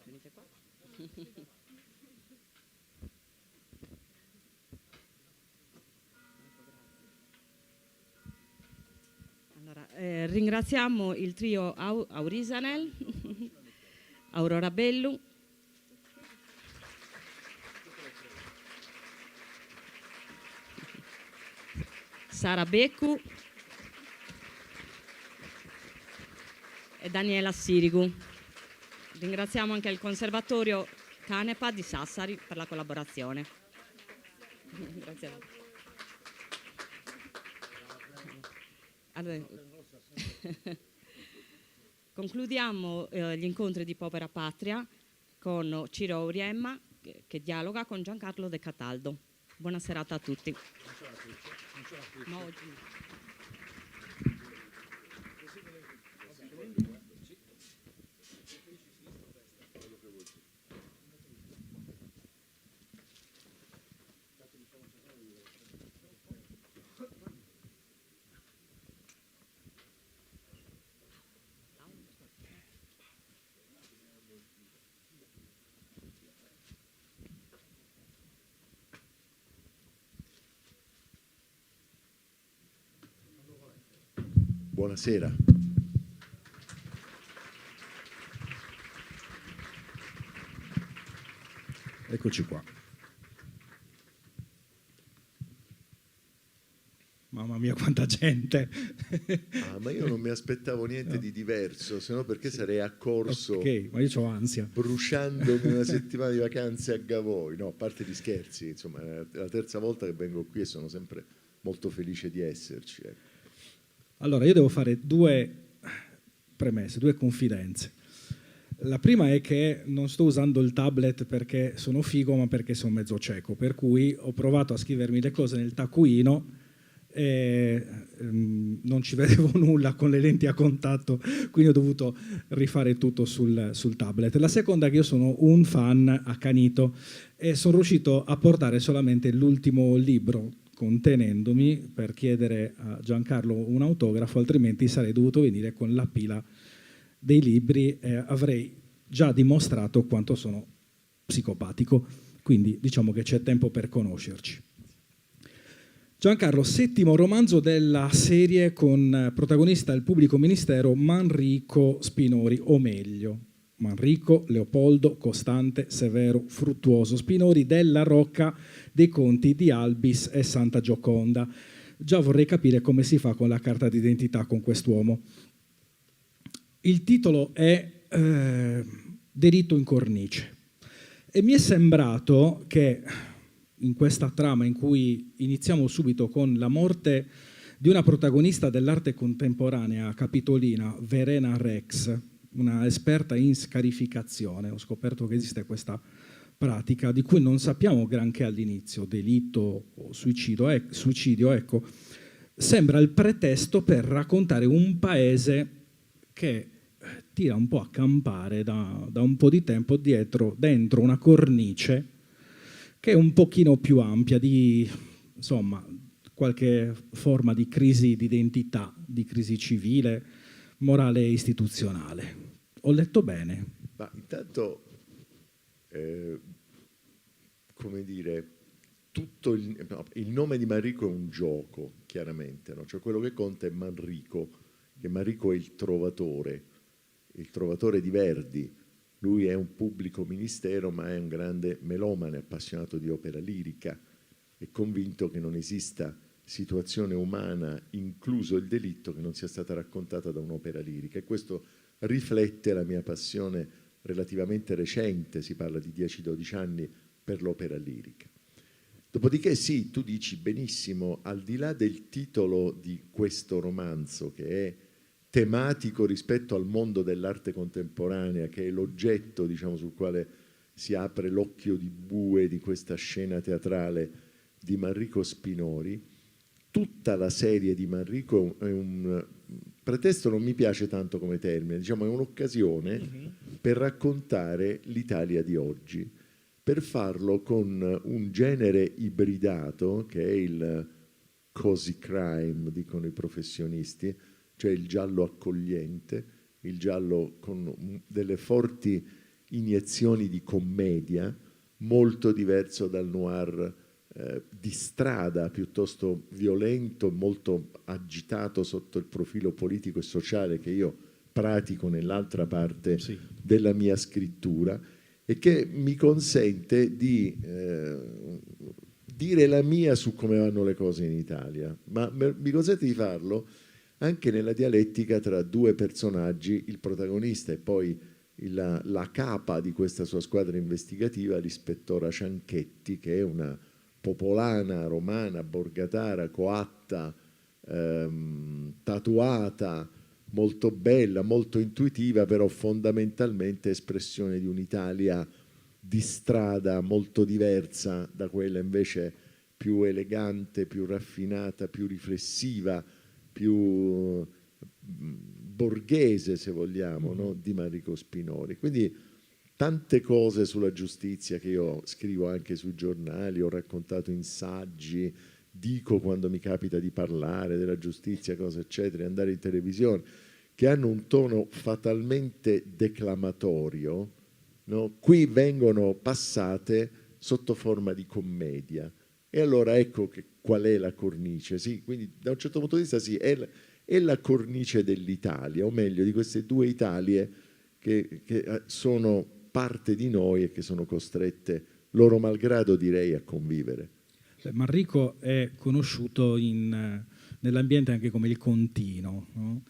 Venite qua. Allora, ringraziamo il trio Aurisanel, Aurora Bellu, Sara Beccu e Daniela Sirigu. Ringraziamo anche il Conservatorio Canepa di Sassari per la collaborazione. Grazie. Allora, concludiamo gli incontri di Povera Patria con Ciro Auriemma che dialoga con Giancarlo De Cataldo. Buona serata a tutti. No, buonasera. Eccoci qua. Mamma mia, quanta gente! Ma io non mi aspettavo niente di diverso, se no perché sarei accorso, ok, ma io ho ansia, bruciandomi una settimana di vacanze a Gavoi. No, a parte gli scherzi, insomma, è la terza volta che vengo qui e sono sempre molto felice di esserci. Allora, io devo fare due premesse, due confidenze. La prima è che non sto usando il tablet perché sono figo, ma perché sono mezzo cieco, per cui ho provato a scrivermi le cose nel taccuino e non ci vedevo nulla con le lenti a contatto, quindi ho dovuto rifare tutto sul tablet. La seconda è che io sono un fan accanito e sono riuscito a portare solamente l'ultimo libro contenendomi per chiedere a Giancarlo un autografo, altrimenti sarei dovuto venire con la pila dei libri e avrei già dimostrato quanto sono psicopatico, quindi diciamo che c'è tempo per conoscerci. Giancarlo, settimo romanzo della serie con protagonista il pubblico ministero Manrico Spinori, o meglio, Manrico, Leopoldo, Costante, Severo, Fruttuoso Spinori della Rocca dei Conti di Albis e Santa Gioconda. Già vorrei capire come si fa con la carta d'identità con quest'uomo. Il titolo è Delitto in cornice e mi è sembrato che in questa trama in cui iniziamo subito con la morte di una protagonista dell'arte contemporanea capitolina, Verena Rex, una esperta in scarificazione, ho scoperto che esiste questa pratica di cui non sappiamo granché all'inizio, delitto o suicidio, ecco, sembra il pretesto per raccontare un paese che tira un po' a campare da un po' di tempo dentro una cornice che è un pochino più ampia di, insomma, qualche forma di crisi di identità, di crisi civile, morale e istituzionale. Ho letto bene? Ma intanto, come dire, tutto il nome di Manrico è un gioco, chiaramente, no? Cioè quello che conta è Manrico, che Manrico è il trovatore di Verdi. Lui è un pubblico ministero, ma è un grande melomane, appassionato di opera lirica, è convinto che non esista situazione umana, incluso il delitto, che non sia stata raccontata da un'opera lirica. E questo riflette la mia passione relativamente recente, si parla di 10-12 anni, per l'opera lirica. Dopodiché sì, tu dici benissimo, al di là del titolo di questo romanzo, che è tematico rispetto al mondo dell'arte contemporanea, che è l'oggetto, diciamo, sul quale si apre l'occhio di bue di questa scena teatrale di Manrico Spinori, tutta la serie di Manrico è un pretesto, non mi piace tanto come termine, diciamo è un'occasione per raccontare l'Italia di oggi, per farlo con un genere ibridato che è il cozy crime, dicono i professionisti, cioè il giallo accogliente, il giallo con delle forti iniezioni di commedia, molto diverso dal noir di strada, piuttosto violento, molto agitato sotto il profilo politico e sociale che io pratico nell'altra parte della mia scrittura, e che mi consente di dire la mia su come vanno le cose in Italia, ma mi consente di farlo anche nella dialettica tra due personaggi, il protagonista e poi la capa di questa sua squadra investigativa, l'ispettora Cianchetti, che è una popolana, romana, borgatara, coatta, tatuata, molto bella, molto intuitiva, però fondamentalmente espressione di un'Italia di strada molto diversa da quella invece più elegante, più raffinata, più riflessiva, più borghese, se vogliamo, no? Di Manrico Spinori. Quindi tante cose sulla giustizia che io scrivo anche sui giornali, ho raccontato in saggi, dico quando mi capita di parlare della giustizia, cose eccetera, andare in televisione, che hanno un tono fatalmente declamatorio, no? Qui vengono passate sotto forma di commedia. E allora ecco qual è la cornice. Sì, quindi da un certo punto di vista sì, è e la cornice dell'Italia, o meglio di queste due Italie che sono parte di noi e che sono costrette, loro malgrado direi, a convivere. Manrico è conosciuto nell'ambiente anche come il Contino, no?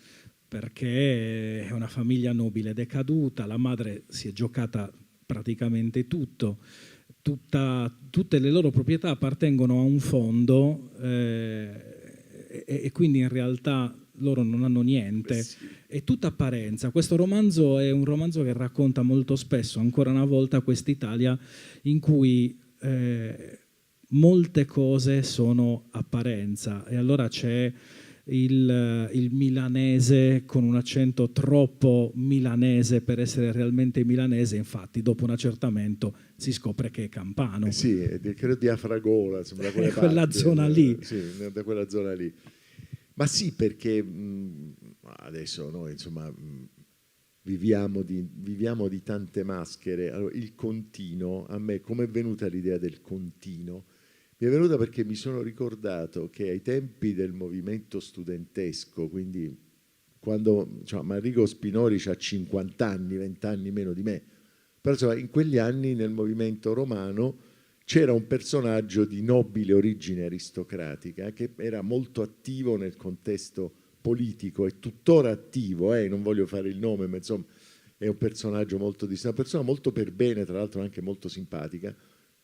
Perché è una famiglia nobile decaduta, la madre si è giocata praticamente tutto, tutte le loro proprietà appartengono a un fondo e quindi in realtà loro non hanno niente, Sì. è tutta apparenza. Questo romanzo è un romanzo che racconta molto spesso, ancora una volta, quest'Italia in cui molte cose sono apparenza, e allora c'è il milanese con un accento troppo milanese per essere realmente milanese, infatti dopo un accertamento si scopre che è campano. Sì, credo di Afragola, insomma, da quella parti, zona lì. Sì, da quella zona lì. Ma sì, perché adesso noi insomma viviamo di tante maschere. Allora, il contino, a me come è venuta l'idea del contino? Mi è venuta perché mi sono ricordato che ai tempi del movimento studentesco, quindi quando Manrico Spinori ha 50 anni, 20 anni meno di me, però insomma, in quegli anni nel movimento romano c'era un personaggio di nobile origine aristocratica che era molto attivo nel contesto politico, è tuttora attivo, non voglio fare il nome, ma insomma è un personaggio molto una persona molto per bene, tra l'altro anche molto simpatica,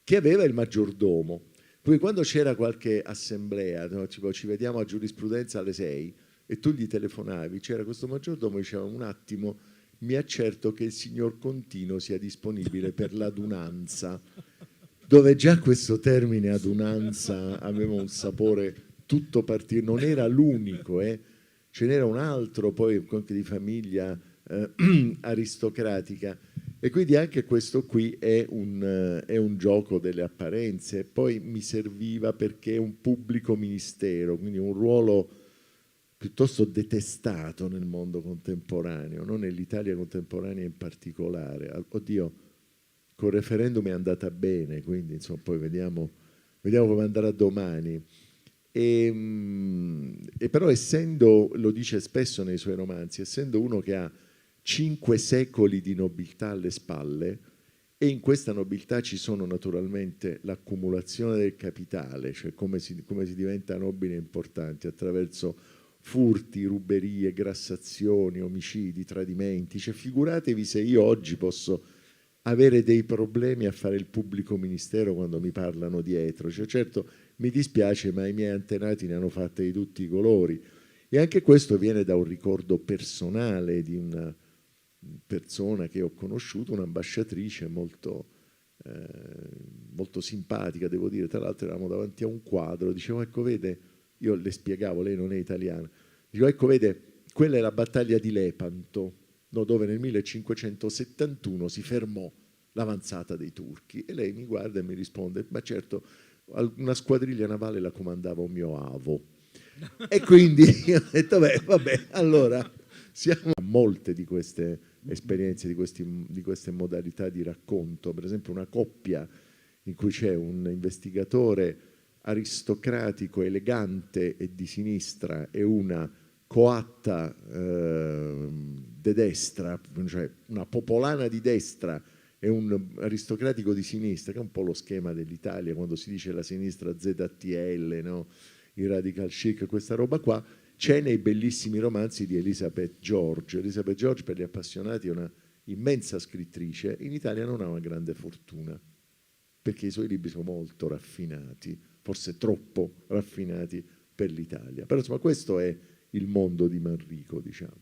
che aveva il maggiordomo. Quindi quando c'era qualche assemblea, no, tipo, ci vediamo a giurisprudenza alle 6 e tu gli telefonavi, c'era questo maggiordomo e diceva un attimo, mi accerto che il signor Contino sia disponibile per l'adunanza, dove già questo termine adunanza aveva un sapore tutto particolare, non era l'unico, ce n'era un altro poi anche di famiglia aristocratica, e quindi anche questo qui è un gioco delle apparenze. Poi mi serviva perché è un pubblico ministero, quindi un ruolo piuttosto detestato nel mondo contemporaneo, non nell'Italia contemporanea in particolare. Oddio, col referendum è andata bene, quindi insomma poi vediamo come andrà domani. E però essendo, lo dice spesso nei suoi romanzi, essendo uno che ha 5 secoli di nobiltà alle spalle, e in questa nobiltà ci sono naturalmente l'accumulazione del capitale, cioè come si diventa nobile e importanti attraverso furti, ruberie, grassazioni, omicidi, tradimenti. Cioè, figuratevi se io oggi posso avere dei problemi a fare il pubblico ministero quando mi parlano dietro. Cioè, certo, mi dispiace, ma i miei antenati ne hanno fatte di tutti i colori. E anche questo viene da un ricordo personale di una persona che ho conosciuto, un'ambasciatrice molto simpatica, devo dire. Tra l'altro eravamo davanti a un quadro, dicevo, ecco vede, io le spiegavo, lei non è italiana, dicevo, ecco vede, quella è la battaglia di Lepanto, no, dove nel 1571 si fermò l'avanzata dei turchi. E lei mi guarda e mi risponde, ma certo, una squadriglia navale la comandava un mio avo. E quindi io ho detto, beh, vabbè, allora siamo a molte di queste esperienze, di queste modalità di racconto. Per esempio una coppia in cui c'è un investigatore aristocratico, elegante e di sinistra, e una coatta de destra, cioè una popolana di destra e un aristocratico di sinistra, che è un po' lo schema dell'Italia quando si dice la sinistra ZTL, no? Il radical chic, questa roba qua, c'è nei bellissimi romanzi di Elizabeth George. Elizabeth George, per gli appassionati, è una immensa scrittrice. In Italia non ha una grande fortuna, perché i suoi libri sono molto raffinati, forse troppo raffinati per l'Italia. Però insomma questo è il mondo di Manrico, diciamo.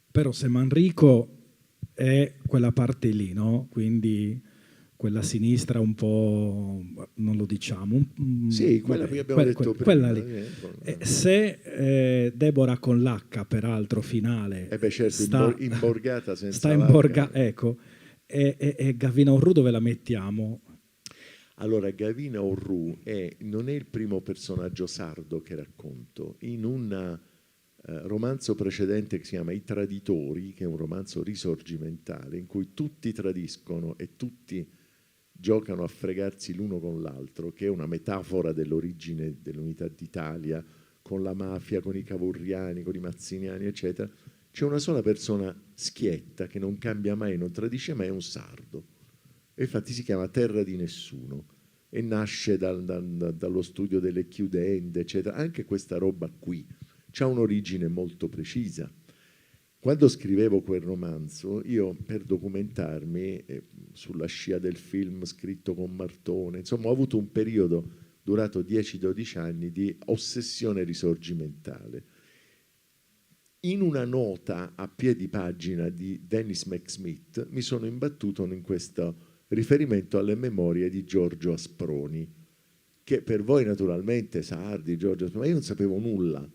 Però se Manrico è quella parte lì, no? Quindi quella sinistra un po', non lo diciamo. Sì, quella che abbiamo detto prima. Quella lì. Se Deborah con l'H, peraltro, finale, beh, certo, sta imborgata senza sta l'H. Ecco, e Gavina Orru dove la mettiamo? Allora, Gavina Orru non è il primo personaggio sardo che racconto. In un romanzo precedente che si chiama I Traditori, che è un romanzo risorgimentale, in cui tutti tradiscono e tutti giocano a fregarsi l'uno con l'altro, che è una metafora dell'origine dell'unità d'Italia con la mafia, con i cavourriani, con i mazziniani, eccetera, c'è una sola persona schietta che non cambia mai, non tradisce mai, è un sardo. E infatti si chiama Terra di Nessuno e nasce dallo studio delle chiudende, eccetera. Anche questa roba qui ha un'origine molto precisa. Quando scrivevo quel romanzo, io per documentarmi sulla scia del film scritto con Martone, insomma ho avuto un periodo durato 10-12 anni di ossessione risorgimentale. In una nota a piedi pagina di Dennis McSmith mi sono imbattuto in questo riferimento alle memorie di Giorgio Asproni, che per voi naturalmente sardi, Giorgio Asproni, ma io non sapevo nulla.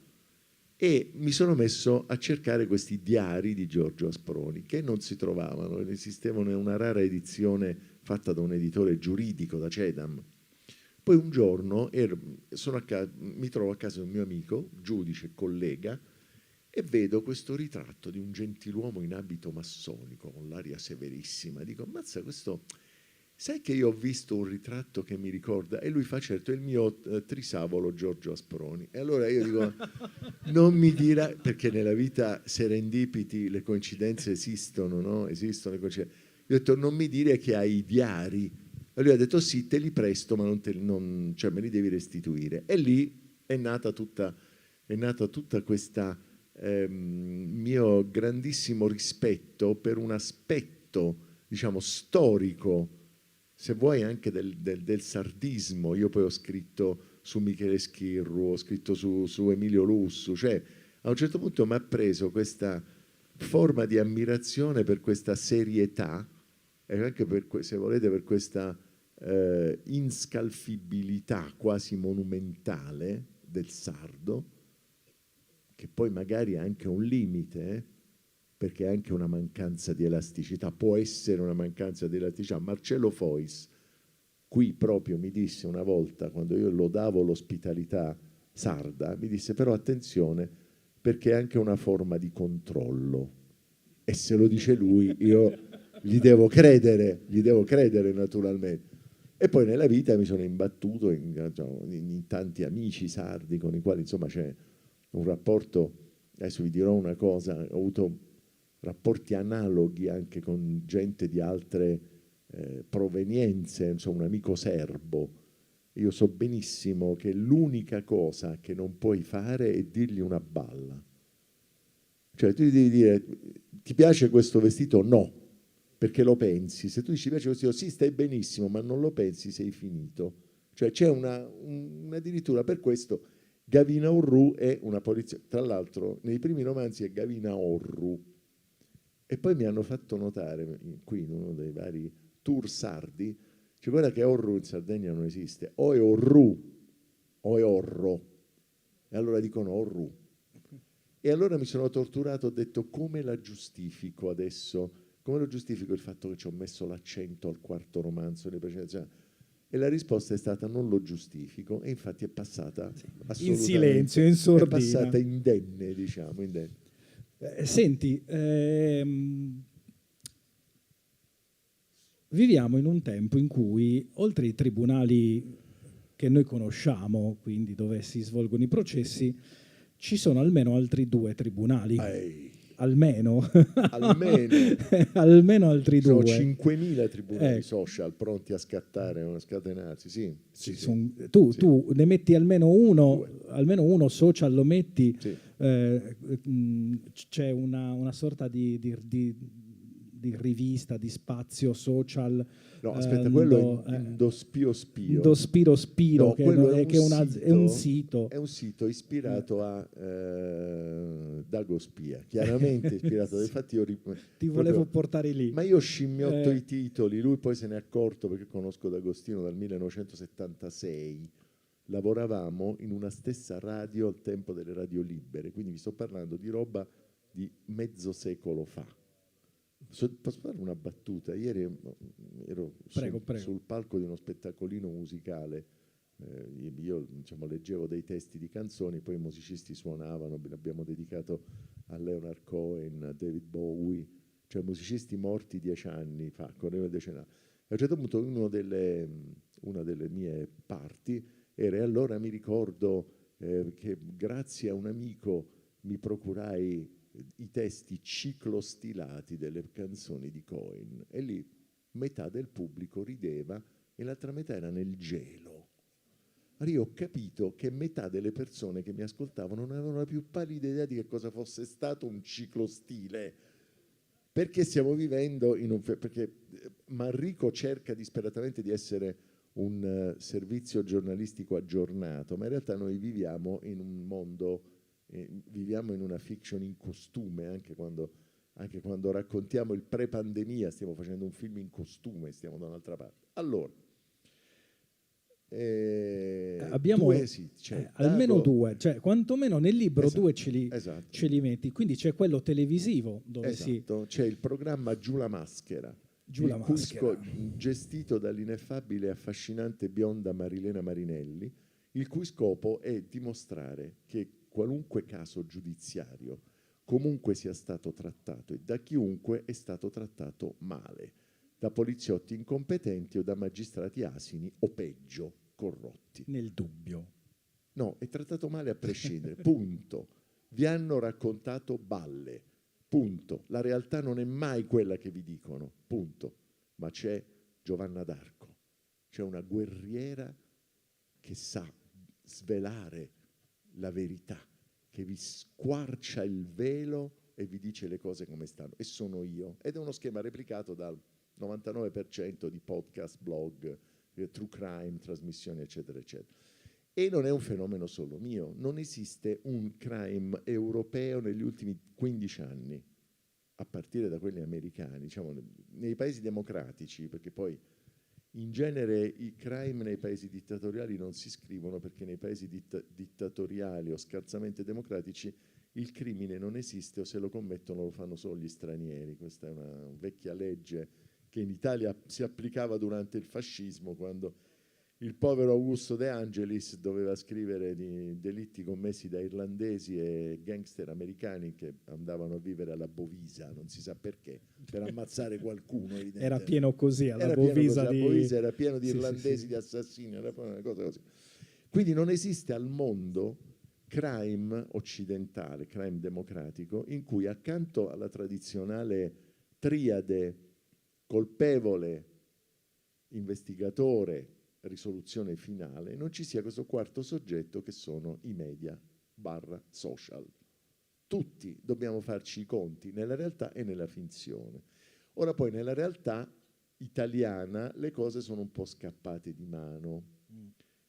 E mi sono messo a cercare questi diari di Giorgio Asproni che non si trovavano, esistevano in una rara edizione fatta da un editore giuridico, da Cedam. Poi un giorno mi trovo a casa di un mio amico, giudice, collega, e vedo questo ritratto di un gentiluomo in abito massonico, con l'aria severissima. Dico, ammazza, questo... Sai che io ho visto un ritratto che mi ricorda? E lui fa, certo, è il mio trisavolo Giorgio Asproni. E allora io dico, non mi dirà, perché nella vita serendipiti le coincidenze esistono, no? Esistono le coincidenze. Io ho detto, non mi dire che hai i diari. E lui ha detto, sì, te li presto, ma cioè, me li devi restituire. E lì è nata tutta questa mio grandissimo rispetto per un aspetto, diciamo, storico, se vuoi anche del sardismo. Io poi ho scritto su Michele Schirru, ho scritto su Emilio Lussu, cioè a un certo punto mi ha preso questa forma di ammirazione per questa serietà e anche se volete per questa inscalfibilità quasi monumentale del sardo, che poi magari ha anche un limite, perché è anche una mancanza di elasticità, può essere una mancanza di elasticità. Marcello Fois qui proprio mi disse una volta, quando io lodavo l'ospitalità sarda, mi disse però attenzione perché è anche una forma di controllo, e se lo dice lui io gli devo credere naturalmente. E poi nella vita mi sono imbattuto in tanti amici sardi con i quali insomma c'è un rapporto. Adesso vi dirò una cosa, ho avuto rapporti analoghi anche con gente di altre provenienze, insomma un amico serbo. Io so benissimo che l'unica cosa che non puoi fare è dirgli una balla. Cioè tu gli devi dire, ti piace questo vestito? No, perché lo pensi. Se tu dici, ti piace questo vestito? Sì, stai benissimo, ma non lo pensi, sei finito. Cioè c'è addirittura per questo Gavina Orru è una polizia. Tra l'altro nei primi romanzi è Gavina Orru. E poi mi hanno fatto notare, qui in uno dei vari tour sardi, cioè guarda che Orru in Sardegna non esiste, o è Orru o è Orro, e allora dicono Orru. E allora mi sono torturato, ho detto come la giustifico adesso, come lo giustifico il fatto che ci ho messo l'accento al quarto romanzo, e la risposta è stata non lo giustifico, e infatti è passata assolutamente in silenzio, in sordina. È passata indenne, diciamo, indenne. Senti, viviamo in un tempo in cui, oltre ai tribunali che noi conosciamo, quindi dove si svolgono i processi, ci sono almeno altri 2 tribunali. Almeno. Almeno altri 2. Sono 5.000 tribunali social pronti a scattare, a scatenarsi. Sì. Tu ne metti almeno uno social lo metti. Sì. C'è una sorta di rivista, di spazio social. No, aspetta, quello è Indospiro Spiro. Indospiro Spiro, no, che è un sito. È un sito ispirato a Dago Spia, chiaramente ispirato. Infatti io ti volevo portare lì. Ma io scimmiotto i titoli, lui poi se ne è accorto perché conosco D'Agostino dal 1976. Lavoravamo in una stessa radio al tempo delle radio libere, quindi vi sto parlando di roba di mezzo secolo fa. Posso fare una battuta? Ieri ero sul palco di uno spettacolino musicale, io diciamo, leggevo dei testi di canzoni, poi i musicisti suonavano, l'abbiamo dedicato a Leonard Cohen, a David Bowie, cioè musicisti morti 10 anni fa, correva il decennale. A un certo punto una delle mie parti era, e allora mi ricordo che grazie a un amico mi procurai i testi ciclostilati delle canzoni di Cohen, e lì metà del pubblico rideva e l'altra metà era nel gelo. Allora io ho capito che metà delle persone che mi ascoltavano non avevano la più pallida idea di che cosa fosse stato un ciclostile, perché stiamo vivendo in un... perché Manrico cerca disperatamente di essere un servizio giornalistico aggiornato, ma in realtà noi viviamo in un mondo, viviamo in una fiction in costume, anche quando raccontiamo il pre-pandemia stiamo facendo un film in costume, stiamo da un'altra parte. Allora, abbiamo almeno due, cioè quantomeno nel libro esatto, due ce li metti, quindi c'è quello televisivo dove esatto, c'è il programma Giù la maschera, gestito dall'ineffabile e affascinante bionda Marilena Marinelli, il cui scopo è dimostrare che qualunque caso giudiziario comunque sia stato trattato e da chiunque è stato trattato male, da poliziotti incompetenti o da magistrati asini o peggio, corrotti. Nel dubbio. No, è trattato male a prescindere, punto. Vi hanno raccontato balle, punto. La realtà non è mai quella che vi dicono, punto. Ma c'è Giovanna d'Arco, c'è una guerriera che sa svelare la verità, che vi squarcia il velo e vi dice le cose come stanno. E sono io. Ed è uno schema replicato dal 99% di podcast, blog, true crime, trasmissioni, eccetera, eccetera. E non è un fenomeno solo mio. Non esiste un crime europeo negli ultimi 15 anni, a partire da quelli americani, diciamo, nei paesi democratici, perché poi in genere i crime nei paesi dittatoriali non si scrivono, perché nei paesi dittatoriali o scarsamente democratici il crimine non esiste, o se lo commettono lo fanno solo gli stranieri. Questa è una vecchia legge che in Italia si applicava durante il fascismo, quando il povero Augusto De Angelis doveva scrivere di delitti commessi da irlandesi e gangster americani che andavano a vivere alla Bovisa, non si sa perché, per ammazzare qualcuno. Era pieno così, alla Bovisa. Bovisa era pieno di irlandesi, di assassini, era una cosa così. Quindi non esiste al mondo crime occidentale, crime democratico, in cui accanto alla tradizionale triade colpevole, investigatore, risoluzione finale, non ci sia questo quarto soggetto che sono i media / social. Tutti dobbiamo farci i conti nella realtà e nella finzione. Ora poi nella realtà italiana le cose sono un po' scappate di mano,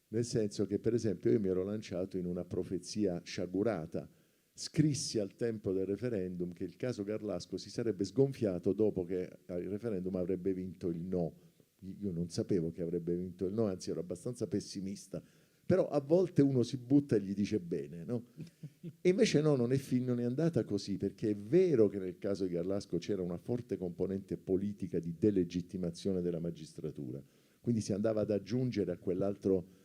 nel senso che per esempio io mi ero lanciato in una profezia sciagurata. Scrissi al tempo del referendum che il caso Garlasco si sarebbe sgonfiato dopo che il referendum avrebbe vinto il no. Io non sapevo che avrebbe vinto il no, anzi ero abbastanza pessimista, però a volte uno si butta e gli dice bene, no? E invece no, non è andata così, perché è vero che nel caso di Garlasco c'era una forte componente politica di delegittimazione della magistratura, quindi si andava ad aggiungere a quell'altro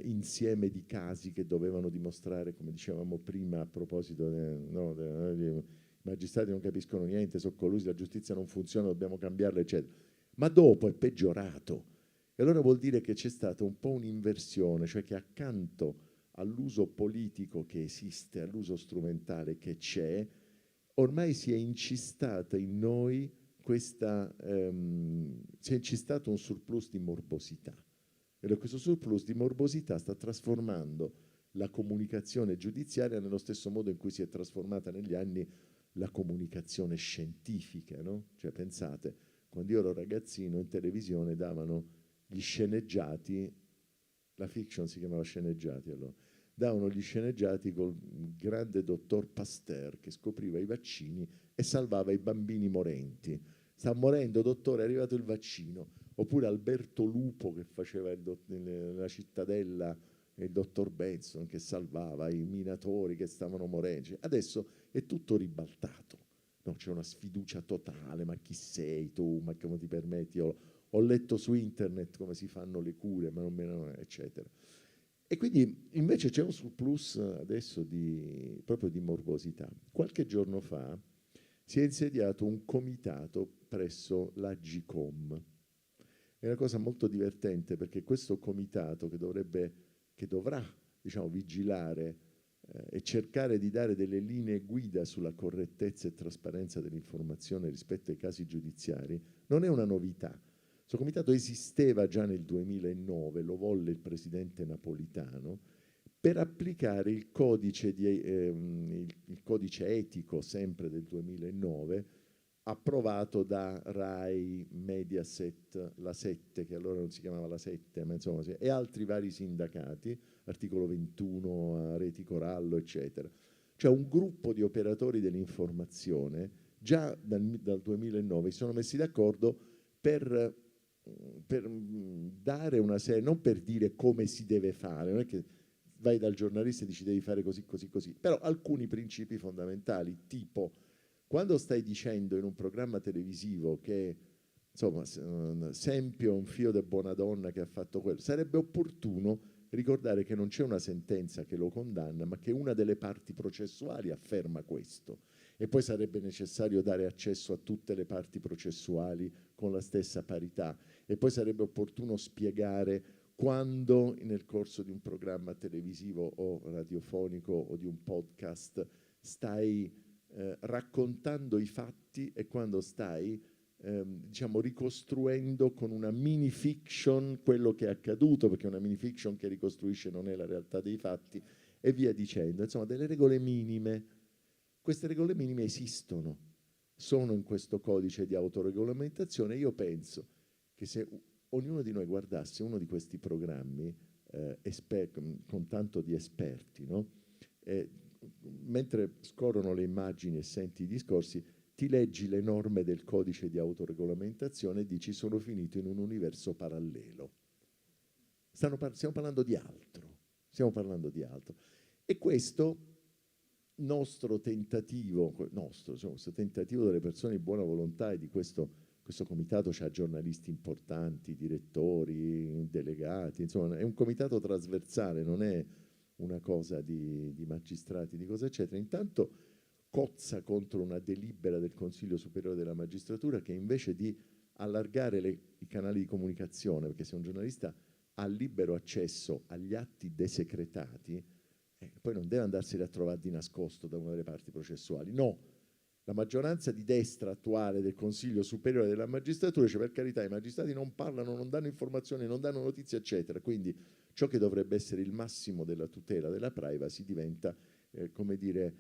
insieme di casi che dovevano dimostrare, come dicevamo prima a proposito i magistrati non capiscono niente, sono collusi, la giustizia non funziona, dobbiamo cambiarla, eccetera. Ma dopo è peggiorato, e allora vuol dire che c'è stata un po' un'inversione, cioè che accanto all'uso politico che esiste, all'uso strumentale che c'è, ormai si è incistata in noi questa, si è incistato un surplus di morbosità. E questo surplus di morbosità sta trasformando la comunicazione giudiziaria nello stesso modo in cui si è trasformata negli anni la comunicazione scientifica, no? Cioè pensate, quando io ero ragazzino in televisione davano gli sceneggiati, la fiction si chiamava sceneggiati allora, davano gli sceneggiati col grande dottor Pasteur che scopriva i vaccini e salvava i bambini morenti. Sta morendo, dottore, è arrivato il vaccino. Oppure Alberto Lupo che faceva la cittadella, e il dottor Benson che salvava i minatori che stavano morendo. Adesso è tutto ribaltato, no, c'è una sfiducia totale, ma chi sei tu, ma come ti permetti, ho letto su internet come si fanno le cure, ma non me ne, eccetera. E quindi invece c'è un surplus adesso proprio di morbosità. Qualche giorno fa si è insediato un comitato presso l'Agcom. È una cosa molto divertente, perché questo comitato che dovrà diciamo, vigilare e cercare di dare delle linee guida sulla correttezza e trasparenza dell'informazione rispetto ai casi giudiziari non è una novità. Questo comitato esisteva già nel 2009, lo volle il presidente Napolitano, per applicare il codice etico, sempre del 2009, approvato da RAI, Mediaset, la 7, che allora non si chiamava la 7, ma insomma, e altri vari sindacati, articolo 21, Reti Corallo, eccetera. Cioè un gruppo di operatori dell'informazione, già dal 2009, si sono messi d'accordo per dare una serie, non per dire come si deve fare, non è che vai dal giornalista e dici devi fare così, così, così, però alcuni principi fondamentali, tipo quando stai dicendo in un programma televisivo che insomma Sempio è un figlio di buona donna che ha fatto quello, sarebbe opportuno ricordare che non c'è una sentenza che lo condanna, ma che una delle parti processuali afferma questo. E poi sarebbe necessario dare accesso a tutte le parti processuali con la stessa parità. E poi sarebbe opportuno spiegare quando nel corso di un programma televisivo o radiofonico o di un podcast stai raccontando i fatti e quando stai diciamo ricostruendo con una mini fiction quello che è accaduto, perché una mini fiction che ricostruisce non è la realtà dei fatti, e via dicendo. Insomma, delle regole minime. Queste regole minime esistono, sono in questo codice di autoregolamentazione. Io penso che se ognuno di noi guardasse uno di questi programmi con tanto di esperti, no? Mentre scorrono le immagini e senti i discorsi, ti leggi le norme del codice di autoregolamentazione e dici sono finito in un universo parallelo. Stiamo parlando di altro, stiamo parlando di altro. E questo nostro tentativo delle persone di buona volontà, e di questo comitato c'ha giornalisti importanti, direttori, delegati, insomma è un comitato trasversale, non è una cosa di magistrati, di cose eccetera. Intanto cozza contro una delibera del Consiglio Superiore della Magistratura che invece di allargare i canali di comunicazione, perché se un giornalista ha libero accesso agli atti desecretati, poi non deve andarseli a trovare di nascosto da una delle parti processuali. No, la maggioranza di destra attuale del Consiglio Superiore della Magistratura dice per carità i magistrati non parlano, non danno informazioni, non danno notizie, eccetera. Quindi ciò che dovrebbe essere il massimo della tutela della privacy diventa, come dire,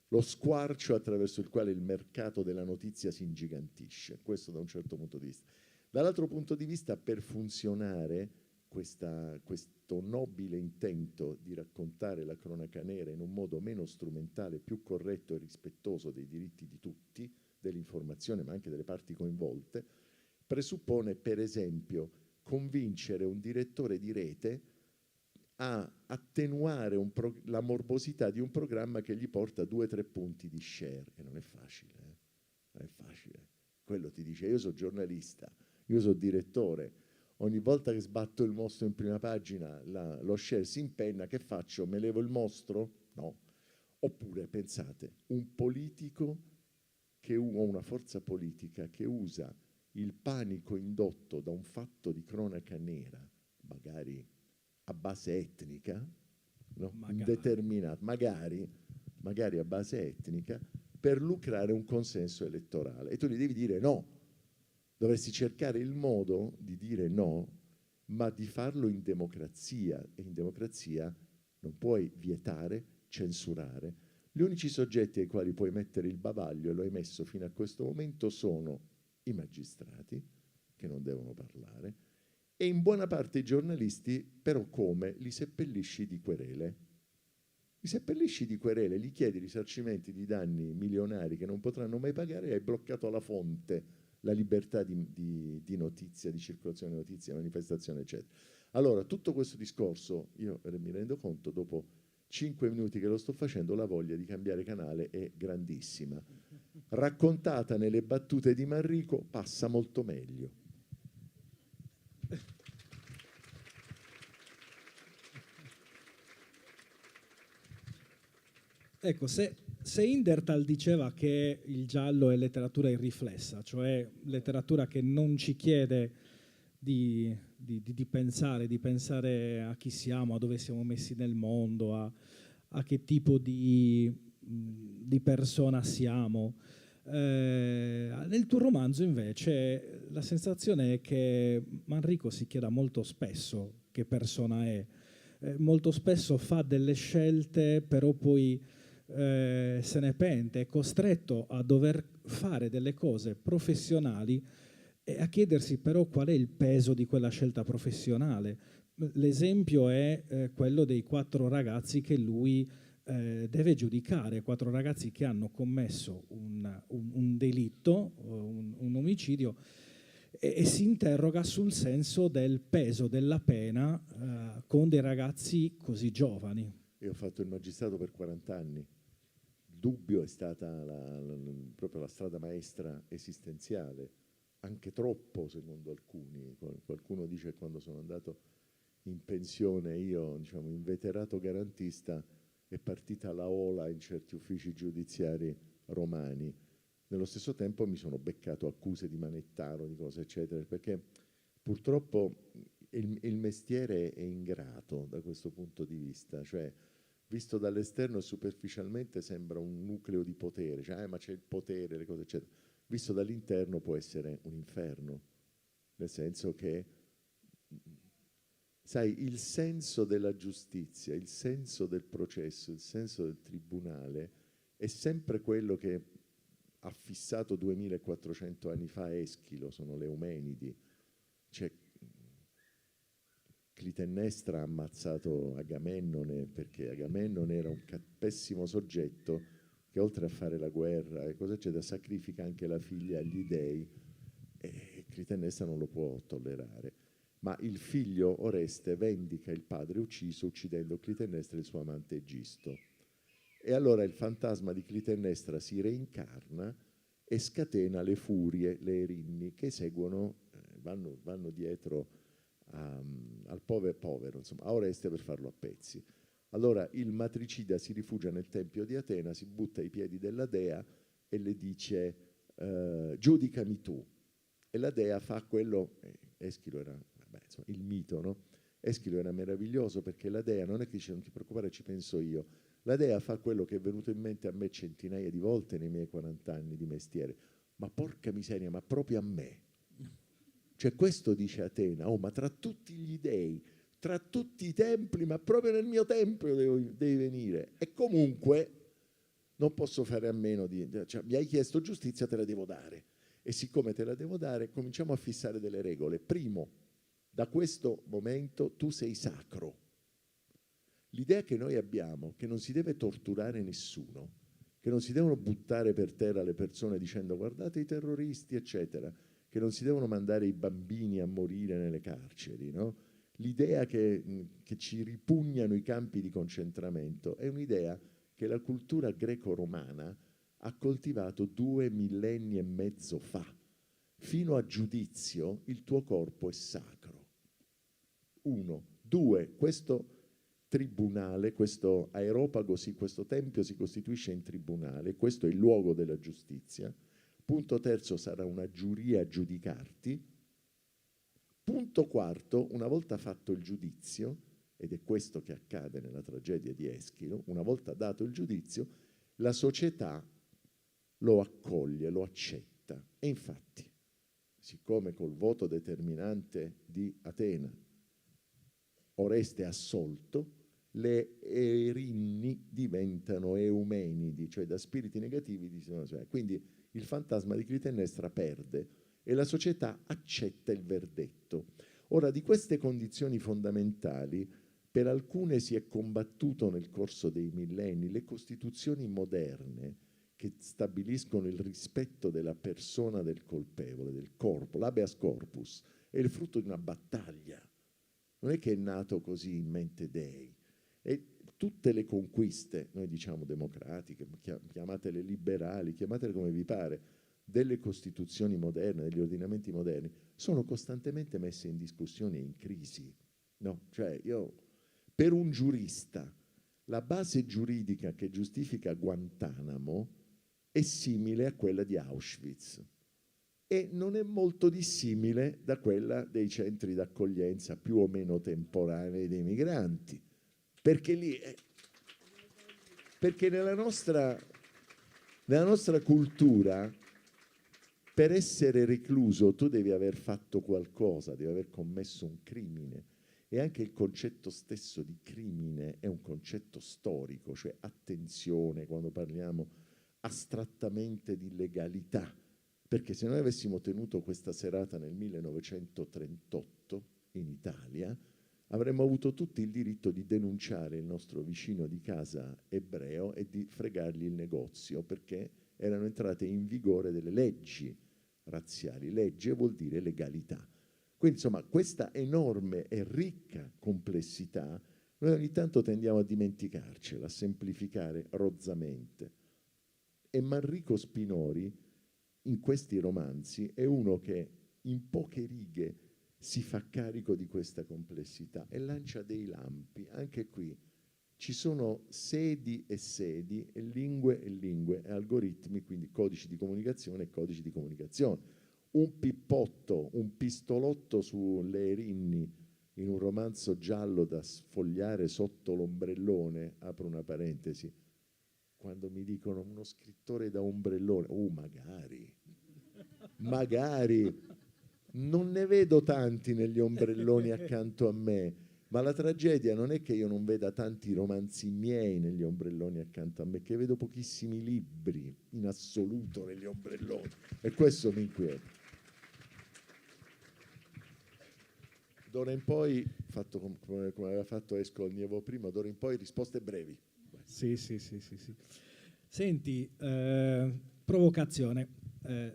lo squarcio attraverso il quale il mercato della notizia si ingigantisce. Questo da un certo punto di vista. Dall'altro punto di vista, per funzionare questo nobile intento di raccontare la cronaca nera in un modo meno strumentale, più corretto e rispettoso dei diritti di tutti, dell'informazione ma anche delle parti coinvolte, presuppone per esempio convincere un direttore di rete a attenuare la morbosità di un programma che gli porta 2 o 3 punti di share, e non è facile, non è facile. Quello ti dice io sono giornalista, io sono direttore, ogni volta che sbatto il mostro in prima pagina lo share si impenna, che faccio? Me levo il mostro? No. Oppure pensate, un politico o una forza politica che usa il panico indotto da un fatto di cronaca nera, magari a base etnica, no? Indeterminato, magari a base etnica, per lucrare un consenso elettorale. E tu gli devi dire no. Dovresti cercare il modo di dire no, ma di farlo in democrazia. E in democrazia non puoi vietare, censurare. Gli unici soggetti ai quali puoi mettere il bavaglio, e lo hai messo fino a questo momento, sono i magistrati, che non devono parlare, e in buona parte i giornalisti, però come? Li seppellisci di querele. Li seppellisci di querele, gli chiedi risarcimenti di danni milionari che non potranno mai pagare e hai bloccato alla fonte la libertà di notizia, di circolazione di notizie, manifestazione, eccetera. Allora, tutto questo discorso, io mi rendo conto, dopo 5 minuti che lo sto facendo, la voglia di cambiare canale è grandissima. Raccontata nelle battute di Manrico, passa molto meglio. Ecco, se Indertal diceva che il giallo è letteratura irriflessa, cioè letteratura che non ci chiede di di pensare a chi siamo, a dove siamo messi nel mondo, a che tipo di persona siamo. Nel tuo romanzo invece la sensazione è che Manrico si chieda molto spesso che persona è, molto spesso fa delle scelte però poi se ne pente, è costretto a dover fare delle cose professionali e a chiedersi però qual è il peso di quella scelta professionale. L'esempio è quello dei 4 ragazzi che lui deve giudicare, 4 ragazzi che hanno commesso un delitto, un omicidio, e si interroga sul senso del peso della pena con dei ragazzi così giovani. Io ho fatto il magistrato per 40 anni. Il dubbio è stata proprio la strada maestra esistenziale, anche troppo secondo alcuni. Qualcuno dice che quando sono andato in pensione io, diciamo, inveterato garantista, è partita la ola in certi uffici giudiziari romani. Nello stesso tempo mi sono beccato accuse di manettaro, di cose eccetera, perché purtroppo il mestiere è ingrato da questo punto di vista, cioè visto dall'esterno e superficialmente sembra un nucleo di potere, cioè ma c'è il potere, le cose eccetera. Visto dall'interno può essere un inferno, nel senso che, sai, il senso della giustizia, il senso del processo, il senso del tribunale è sempre quello che ha fissato 2400 anni fa Eschilo, sono le Eumenidi. Cioè, Clitennestra ha ammazzato Agamennone perché Agamennone era un pessimo soggetto che oltre a fare la guerra e cosa eccetera sacrifica anche la figlia agli dei e Clitennestra non lo può tollerare. Ma il figlio Oreste vendica il padre ucciso uccidendo Clitennestra e il suo amante Egisto. E allora il fantasma di Clitennestra si reincarna e scatena le furie, le Erinni, che seguono, vanno dietro al povero, insomma, a Oreste per farlo a pezzi. Allora il matricida si rifugia nel tempio di Atena, si butta ai piedi della dea e le dice giudicami tu. E la dea fa quello, Eschilo era, vabbè, insomma, il mito, no? Eschilo era meraviglioso perché la dea non è che dice non ti preoccupare, ci penso io. La dea fa quello che è venuto in mente a me centinaia di volte nei miei 40 anni di mestiere. Ma porca miseria, ma proprio a me. Cioè questo dice Atena, oh ma tra tutti gli dei, tra tutti i templi, ma proprio nel mio tempio devi venire. E comunque non posso fare a meno di... Cioè, mi hai chiesto giustizia, te la devo dare. E siccome te la devo dare, cominciamo a fissare delle regole. Primo, da questo momento tu sei sacro. L'idea che noi abbiamo che non si deve torturare nessuno, che non si devono buttare per terra le persone dicendo guardate i terroristi, eccetera, che non si devono mandare i bambini a morire nelle carceri, no? L'idea che ci ripugnano i campi di concentramento è un'idea che la cultura greco-romana ha coltivato 2 millenni e mezzo fa. Fino a giudizio il tuo corpo è sacro. 1. 2. Questo tribunale, questo aeropago, questo tempio si costituisce in tribunale, questo è il luogo della giustizia. Punto terzo, sarà una giuria a giudicarti. Punto quarto, una volta fatto il giudizio, ed è questo che accade nella tragedia di Eschilo, una volta dato il giudizio, la società lo accoglie, lo accetta. E infatti, siccome col voto determinante di Atena Oreste è assolto, le Erinni diventano Eumenidi, cioè da spiriti negativi. Quindi il fantasma di Clitennestra perde e la società accetta il verdetto. Ora, di queste condizioni fondamentali, per alcune si è combattuto nel corso dei millenni. Le costituzioni moderne che stabiliscono il rispetto della persona del colpevole, del corpo, l'habeas corpus, è il frutto di una battaglia. Non è che è nato così in mente Dei. E tutte le conquiste, noi diciamo democratiche, chiamatele liberali, chiamatele come vi pare, delle costituzioni moderne, degli ordinamenti moderni, sono costantemente messe in discussione e in crisi. No? Cioè per un giurista, la base giuridica che giustifica Guantanamo è simile a quella di Auschwitz. e non è molto dissimile da quella dei centri d'accoglienza più o meno temporanei dei migranti, perché perché nella nostra cultura, per essere recluso tu devi aver fatto qualcosa, devi aver commesso un crimine, e anche il concetto stesso di crimine è un concetto storico, cioè attenzione quando parliamo astrattamente di legalità, perché se noi avessimo tenuto questa serata nel 1938 in Italia, avremmo avuto tutti il diritto di denunciare il nostro vicino di casa ebreo e di fregargli il negozio, perché erano entrate in vigore delle leggi razziali. Legge vuol dire legalità. Quindi insomma questa enorme e ricca complessità noi ogni tanto tendiamo a dimenticarcela, a semplificare rozzamente. E Manrico Spinori in questi romanzi è uno che in poche righe si fa carico di questa complessità e lancia dei lampi. Anche qui ci sono sedi e lingue, e algoritmi, quindi codici di comunicazione e codici di comunicazione. Un pippotto, un pistolotto sulle Erinni in un romanzo giallo da sfogliare sotto l'ombrellone, apro una parentesi, quando mi dicono uno scrittore da ombrellone, magari, non ne vedo tanti negli ombrelloni accanto a me, ma la tragedia non è che io non veda tanti romanzi miei negli ombrelloni accanto a me, che vedo pochissimi libri in assoluto negli ombrelloni, e questo mi inquieta. D'ora in poi, fatto come aveva fatto Escol Nievo prima, d'ora in poi risposte brevi. Sì. Senti, provocazione.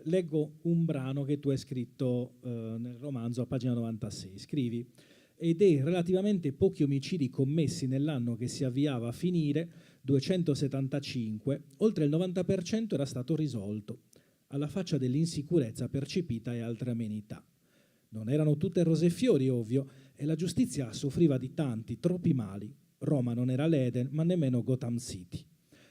Leggo un brano che tu hai scritto nel romanzo a pagina 96. Scrivi: ed è relativamente pochi omicidi commessi nell'anno che si avviava a finire, 275, oltre il 90% era stato risolto, alla faccia dell'insicurezza percepita e altre amenità. Non erano tutte rose e fiori, ovvio, e la giustizia soffriva di tanti, troppi mali. Roma non era l'Eden, ma nemmeno Gotham City.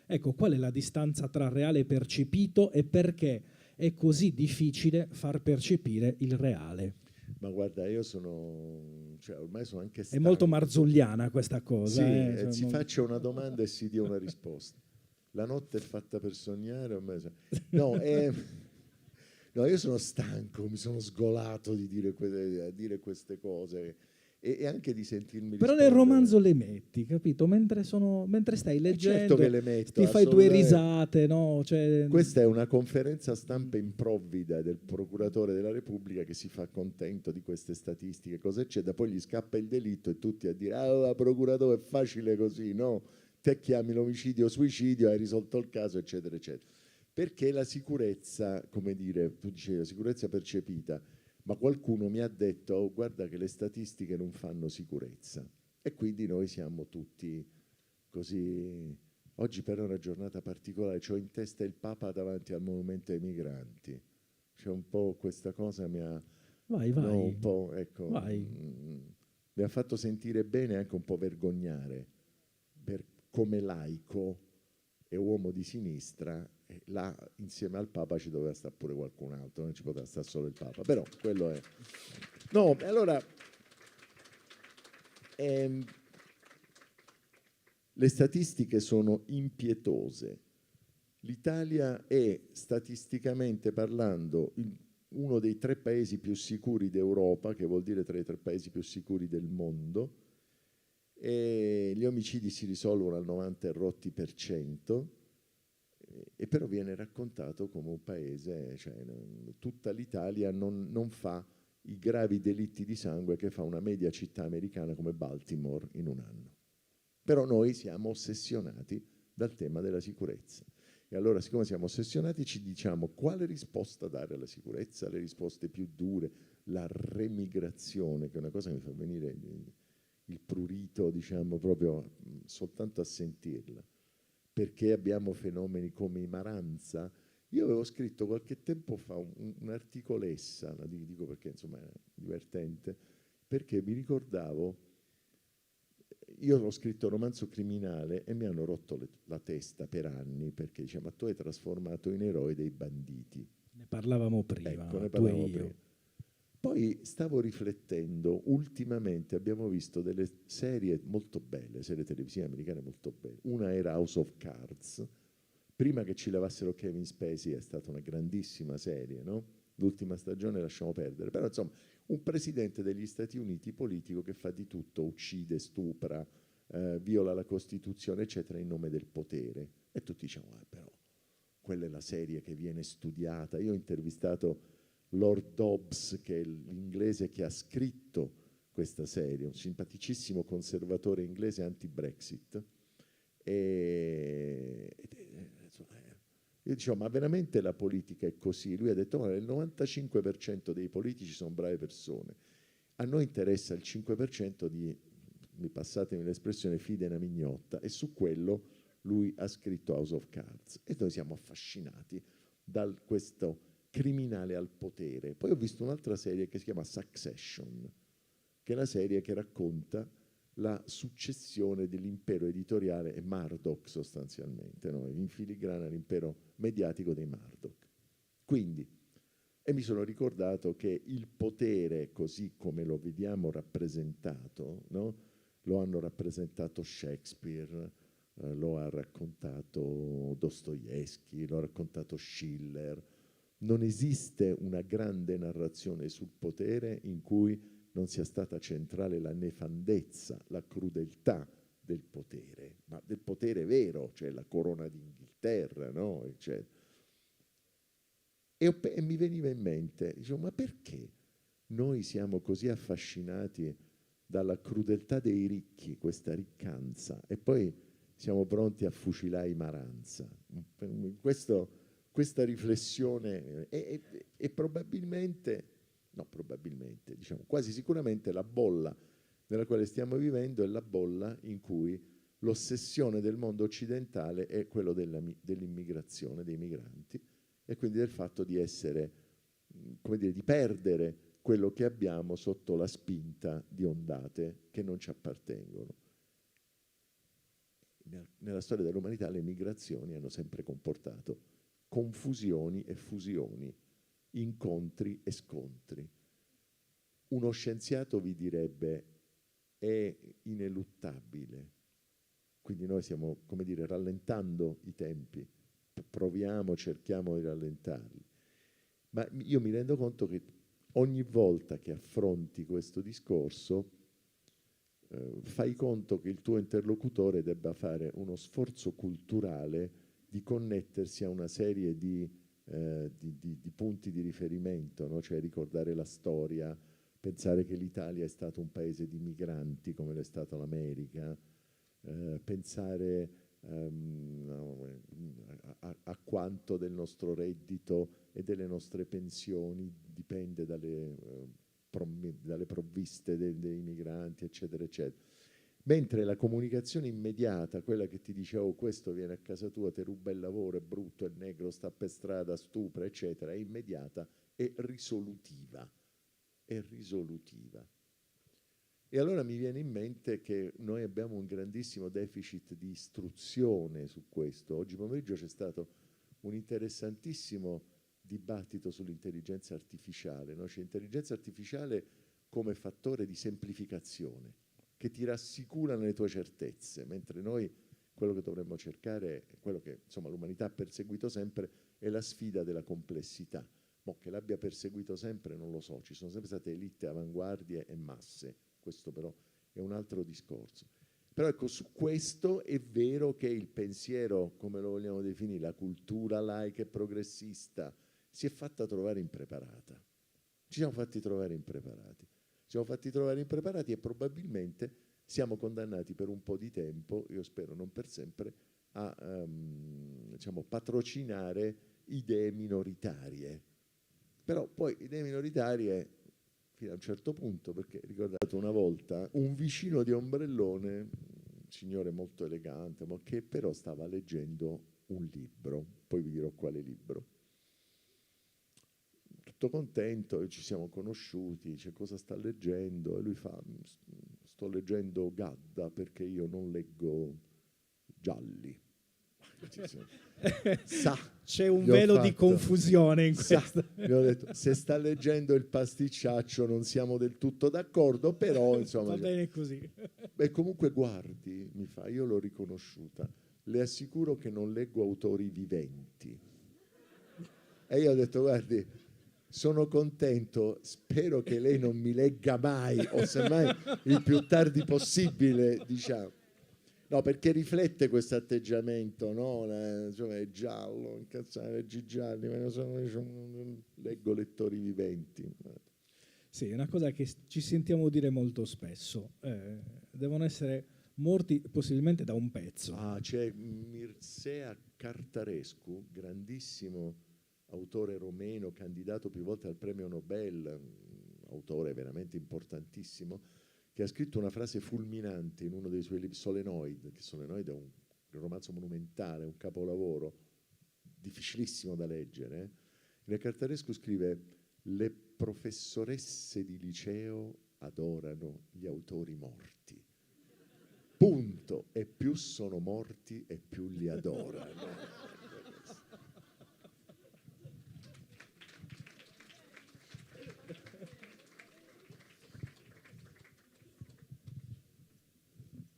Ecco, qual è la distanza tra reale percepito e perché è così difficile far percepire il reale? Ma guarda, io ormai sono anche È stanco. molto marzulliana questa cosa. Sì, si faccia una domanda e si dia una risposta. La notte è fatta per sognare. No, no, io sono stanco, mi sono sgolato di dire queste cose e anche di sentirmi Però nel rispondere. romanzo le metti, capito? Mentre stai leggendo, certo che le metto, ti fai due risate, no? Cioè... Questa è una conferenza stampa improvvida del procuratore della Repubblica che si fa contento di queste statistiche, cosa c'è? Da poi gli scappa il delitto e tutti a dire procuratore, è facile così, no? Te chiami l'omicidio suicidio, hai risolto il caso, eccetera, eccetera. Perché la sicurezza, come dire, tu dicevi la sicurezza percepita, ma qualcuno mi ha detto guarda che le statistiche non fanno sicurezza, e quindi noi siamo tutti così. Oggi però è una giornata particolare, c'ho in testa il Papa davanti al monumento ai migranti, c'è un po' questa cosa mi ha Vai. no, un po', ecco, Vai. mi ha fatto sentire bene e anche un po' vergognare come laico e uomo di sinistra. Là insieme al Papa ci doveva stare pure qualcun altro, non ci poteva stare solo il Papa, però quello è. No, allora le statistiche sono impietose. L'Italia è statisticamente parlando uno dei 3 paesi più sicuri d'Europa, che vuol dire tra i 3 paesi più sicuri del mondo, e gli omicidi si risolvono al 90 e rotti per cento, e però viene raccontato come un paese, cioè tutta l'Italia non fa i gravi delitti di sangue che fa una media città americana come Baltimore in un anno. Però noi siamo ossessionati dal tema della sicurezza. E allora, siccome siamo ossessionati, ci diciamo quale risposta dare alla sicurezza, le risposte più dure, la remigrazione, che è una cosa che mi fa venire il prurito, diciamo, proprio soltanto a sentirla. Perché abbiamo fenomeni come i Maranza. Io avevo scritto qualche tempo fa un'articolessa, la dico perché insomma è divertente, perché mi ricordavo, io ho scritto un romanzo criminale e mi hanno rotto la testa per anni, perché dice ma tu hai trasformato in eroi dei banditi. Ne parlavamo prima, Ecco, ne tu e parlavamo io. prima. Poi stavo riflettendo, ultimamente abbiamo visto delle serie molto belle, serie televisive americane molto belle. Una era House of Cards, prima che ci levassero Kevin Spacey è stata una grandissima serie, no? L'ultima stagione lasciamo perdere, però insomma un presidente degli Stati Uniti politico che fa di tutto, uccide, stupra, viola la Costituzione, eccetera, in nome del potere. E tutti diciamo, però quella è la serie che viene studiata. Io ho intervistato Lord Dobbs, che è l'inglese che ha scritto questa serie, un simpaticissimo conservatore inglese anti-Brexit. Io dicevo, ma veramente la politica è così? Lui ha detto, guarda, il 95% dei politici sono brave persone. A noi interessa il 5% di, mi passatemi l'espressione, fide una mignotta, e su quello lui ha scritto House of Cards. E noi siamo affascinati da questo criminale al potere. Poi ho visto un'altra serie che si chiama Succession, che è la serie che racconta la successione dell'impero editoriale e Murdoch sostanzialmente, no? In filigrana l'impero mediatico dei Murdoch. Quindi, e mi sono ricordato che il potere, così come lo vediamo rappresentato, no? Lo hanno rappresentato Shakespeare, lo ha raccontato Dostoevsky, lo ha raccontato Schiller. Non esiste una grande narrazione sul potere in cui non sia stata centrale la nefandezza, la crudeltà del potere, ma del potere vero, cioè la corona d'Inghilterra, no? E mi veniva in mente, dicevo, ma perché noi siamo così affascinati dalla crudeltà dei ricchi, questa riccanza, e poi siamo pronti a fucilare i Maranza? Questa riflessione è probabilmente, no probabilmente, diciamo quasi sicuramente la bolla nella quale stiamo vivendo è la bolla in cui l'ossessione del mondo occidentale è quello dell'immigrazione, dei migranti, e quindi del fatto di essere, come dire, di perdere quello che abbiamo sotto la spinta di ondate che non ci appartengono. Nella storia dell'umanità le migrazioni hanno sempre comportato confusioni e fusioni, incontri e scontri. Uno scienziato vi direbbe è ineluttabile, quindi noi stiamo, come dire, rallentando i tempi, proviamo, cerchiamo di rallentarli, ma io mi rendo conto che ogni volta che affronti questo discorso fai conto che il tuo interlocutore debba fare uno sforzo culturale di connettersi a una serie di punti di riferimento, no? Cioè ricordare la storia, pensare che l'Italia è stato un paese di migranti come l'è stata l'America, pensare a quanto del nostro reddito e delle nostre pensioni dipende dalle provviste dei migranti, eccetera, eccetera. Mentre la comunicazione immediata, quella che ti dice oh questo viene a casa tua, ti ruba il lavoro, è brutto, è negro, sta per strada, stupra, eccetera, è immediata e risolutiva. È risolutiva. E allora mi viene in mente che noi abbiamo un grandissimo deficit di istruzione su questo. Oggi pomeriggio c'è stato un interessantissimo dibattito sull'intelligenza artificiale, no? C'è intelligenza artificiale come fattore di semplificazione, che ti rassicurano le tue certezze, mentre noi quello che dovremmo cercare, quello che insomma, l'umanità ha perseguito sempre, è la sfida della complessità. Ma che l'abbia perseguito sempre non lo so, ci sono sempre state elite, avanguardie e masse, questo però è un altro discorso. Però ecco, su questo è vero che il pensiero, come lo vogliamo definire, la cultura laica e progressista, si è fatta trovare impreparata. Ci siamo fatti trovare impreparati. Ci siamo fatti trovare impreparati e probabilmente siamo condannati per un po' di tempo, io spero non per sempre, a diciamo, patrocinare idee minoritarie. Però poi idee minoritarie fino a un certo punto, perché ricordate una volta un vicino di ombrellone, un signore molto elegante, ma che però stava leggendo un libro, poi vi dirò quale libro. Tutto contento, e ci siamo conosciuti, dice cosa sta leggendo? E lui fa, sto leggendo Gadda perché io non leggo gialli. Sa, C'è un gli ho velo di fatto- confusione in sa, questo. gli ho detto, se sta leggendo il pasticciaccio non siamo del tutto d'accordo, però insomma... Va bene così. Beh, comunque guardi, mi fa, io l'ho riconosciuta, le assicuro che non leggo autori viventi. E io ho detto, guardi, sono contento, spero che lei non mi legga mai, o semmai il più tardi possibile, diciamo. No, perché riflette questo atteggiamento, no? Insomma, è giallo, incazzare, leggi gialli, ma io leggo lettori viventi. Sì, è una cosa che ci sentiamo dire molto spesso. Devono essere morti possibilmente da un pezzo. Ah, c'è Mircea Cartarescu, grandissimo autore romeno, candidato più volte al premio Nobel, autore veramente importantissimo, che ha scritto una frase fulminante in uno dei suoi libri, Solenoid, che Solenoid è un romanzo monumentale, un capolavoro, difficilissimo da leggere. Nel Cartarescu scrive: le professoresse di liceo adorano gli autori morti. Punto. E più sono morti e più li adorano.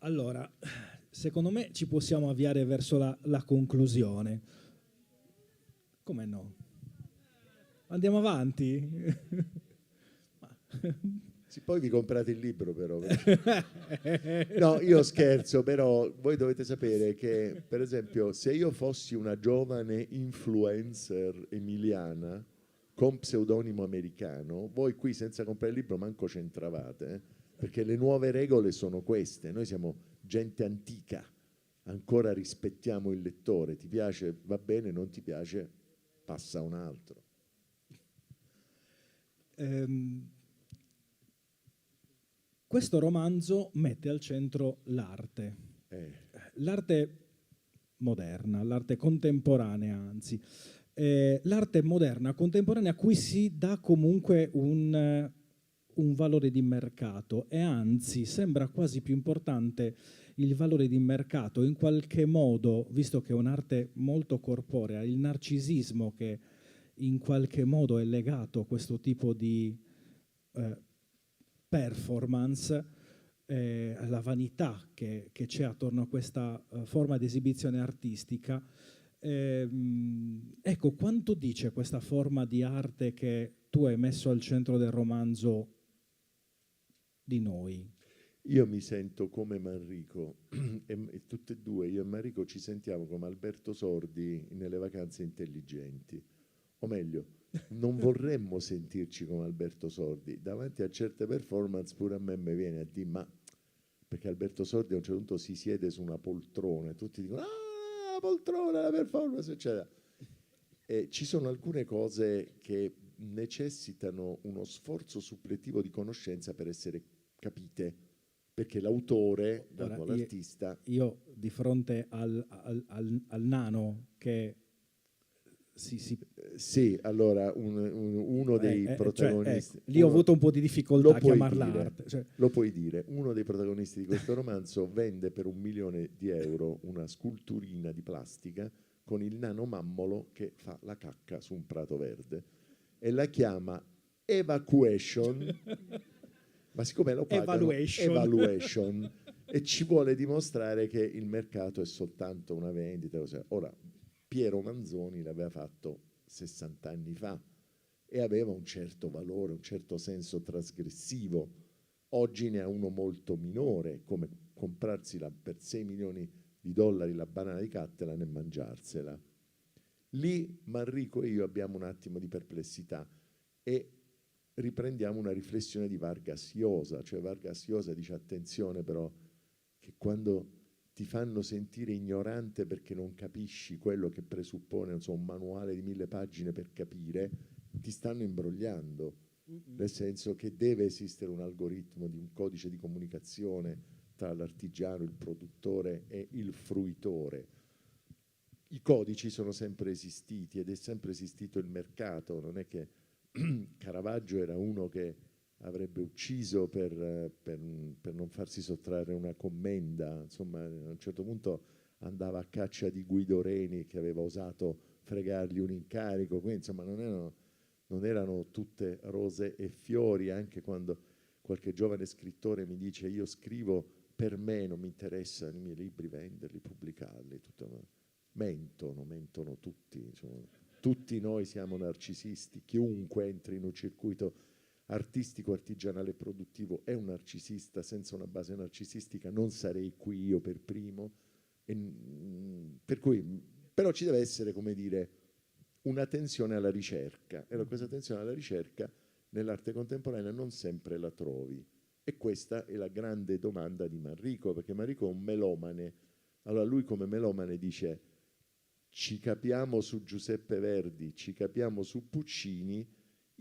Allora, secondo me ci possiamo avviare verso la conclusione. Come no? Andiamo avanti? Sì, poi vi comprate il libro però. No, io scherzo, però voi dovete sapere che, per esempio, se io fossi una giovane influencer emiliana con pseudonimo americano, voi qui senza comprare il libro manco c'entravate, perché le nuove regole sono queste. Noi siamo gente antica, ancora rispettiamo il lettore. Ti piace, va bene, non ti piace, passa un altro. Questo romanzo mette al centro l'arte. L'arte moderna, l'arte contemporanea, anzi. L'arte moderna, contemporanea, a cui si dà comunque un valore di mercato e anzi sembra quasi più importante il valore di mercato in qualche modo, visto che è un'arte molto corporea, il narcisismo che in qualche modo è legato a questo tipo di performance, la vanità che c'è attorno a questa forma di esibizione artistica. Ecco, quanto dice questa forma di arte che tu hai messo al centro del romanzo di noi? Io mi sento come Manrico e tutte e due, io e Manrico ci sentiamo come Alberto Sordi nelle vacanze intelligenti. O meglio, non vorremmo sentirci come Alberto Sordi. Davanti a certe performance pure a me mi viene a dire, ma perché Alberto Sordi a un certo punto si siede su una poltrona e tutti dicono, ah, la poltrona, la performance, eccetera. E ci sono alcune cose che necessitano uno sforzo suppletivo di conoscenza per essere capite, perché l'autore, Ora, l'artista... io di fronte al nano che Sì, allora uno dei protagonisti... lì ho avuto un po' di difficoltà a chiamarla dire, arte. Cioè, lo puoi dire, uno dei protagonisti di questo romanzo vende per €1.000.000 una sculturina di plastica con il nano mammolo che fa la cacca su un prato verde e la chiama Evacuation, ma siccome lo pagano Evaluation e ci vuole dimostrare che il mercato è soltanto una vendita. Ora, Piero Manzoni l'aveva fatto 60 anni fa e aveva un certo valore, un certo senso trasgressivo. Oggi ne ha uno molto minore, come comprarsi per $6 milioni la banana di Cattelan e mangiarsela. Lì Manrico e io abbiamo un attimo di perplessità e riprendiamo una riflessione di Vargas Llosa, cioè Vargas Llosa dice attenzione però che quando ti fanno sentire ignorante perché non capisci quello che presuppone un manuale di 1000 pagine per capire, ti stanno imbrogliando, nel senso che deve esistere un algoritmo di un codice di comunicazione tra l'artigiano, il produttore e il fruitore. I codici sono sempre esistiti ed è sempre esistito il mercato, non è che Caravaggio era uno che avrebbe ucciso per non farsi sottrarre una commenda, insomma a un certo punto andava a caccia di Guido Reni che aveva osato fregargli un incarico, quindi insomma non erano tutte rose e fiori, anche quando qualche giovane scrittore mi dice io scrivo per me, non mi interessa i miei libri venderli, pubblicarli, mentono tutti, insomma. Tutti noi siamo narcisisti, chiunque entri in un circuito artistico, artigianale e produttivo è un narcisista, senza una base narcisistica non sarei qui io per primo, per cui, però ci deve essere, come dire, una tensione alla ricerca, e questa tensione alla ricerca nell'arte contemporanea non sempre la trovi, e questa è la grande domanda di Manrico, perché Manrico è un melomane. Allora lui come melomane dice ci capiamo su Giuseppe Verdi, ci capiamo su Puccini,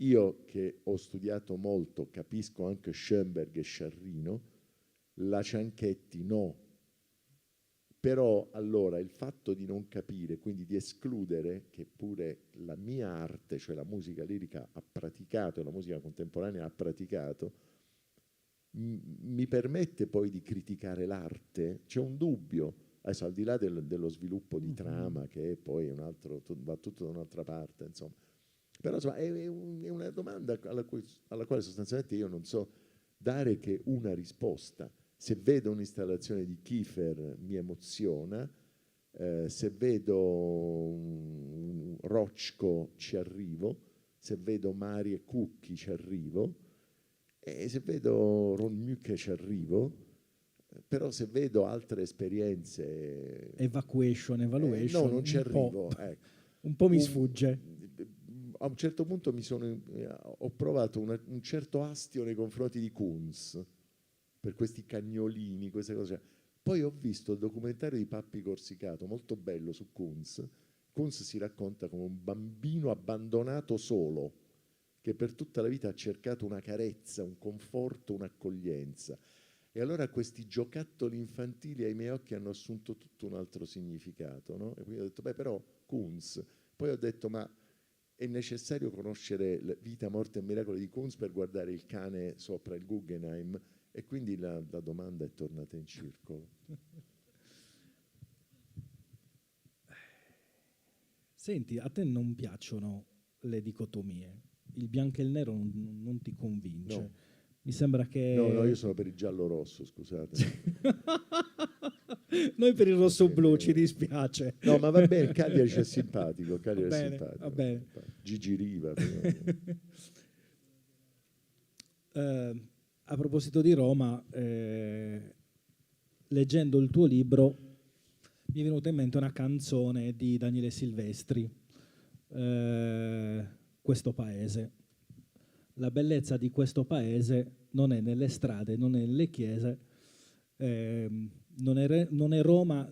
io che ho studiato molto capisco anche Schoenberg e Sciarrino, la Cianchetti no. Però allora il fatto di non capire, quindi di escludere che pure la mia arte, cioè la musica lirica ha praticato e la musica contemporanea ha praticato, mi permette poi di criticare l'arte? C'è un dubbio. Adesso al di là dello sviluppo di trama, che poi è un altro, va tutto da un'altra parte, insomma. Però insomma, è una domanda alla quale sostanzialmente io non so dare che una risposta. Se vedo un'installazione di Kiefer mi emoziona, se vedo Rochko ci arrivo, se vedo Mari e Cucchi ci arrivo, e se vedo Ron Mucke ci arrivo, però se vedo altre esperienze... Evacuation, no, non ci arrivo. Ecco. Un po' mi sfugge. A un certo punto ho provato un certo astio nei confronti di Kunz, per questi cagnolini, queste cose. Poi ho visto il documentario di Pappi Corsicato, molto bello, su Kunz. Kunz si racconta come un bambino abbandonato solo, che per tutta la vita ha cercato una carezza, un conforto, un'accoglienza. E allora questi giocattoli infantili ai miei occhi hanno assunto tutto un altro significato, no? E quindi ho detto, beh, però Kunz. Poi ho detto, ma è necessario conoscere Vita, Morte e Miracoli di Kunz per guardare il cane sopra il Guggenheim? E quindi la domanda è tornata in circolo. Senti, a te non piacciono le dicotomie? Il bianco e il nero non ti convince? No. Mi sembra che... No, io sono per il giallo-rosso, scusate. Noi per il rosso-blu, ci dispiace. No, ma va bene, Cagliari c'è simpatico, Cagliari Va è bene, simpatico. va bene. Gigi Riva. A proposito di Roma, leggendo il tuo libro mi è venuta in mente una canzone di Daniele Silvestri, Questo paese. La bellezza di questo paese non è nelle strade, non è nelle chiese, non è Roma